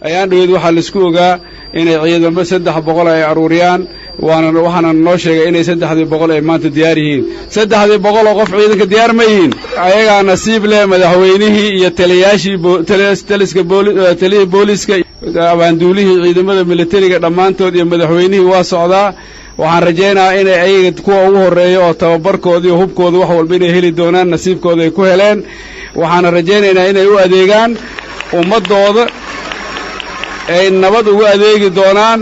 ayaan dhaweyd waxa la isku ogaa inay ciidamo 300 ay aruuriyaan waxaana noo sheegay inay 300 ay maanta diyaar yihiin 300 oo qof ciidanka diyaar ma yihiin ayaga nasiib leh madaxweynihii iyo taliyaashii taliska booliska abaanduulihii ciidamada militariga dhamaantood iyo madaxweynihii waa socdaa waxaan rajaynayaa inay ayaga kuwa ugu horeeyo oo tababarkooda iyo hubkooda wax walba inay heli doonaan nasiibkooda ay ku heleen waxaan rajaynaynaa inay u adeegaan ummadooda ay nabad ugu adeegi doonaan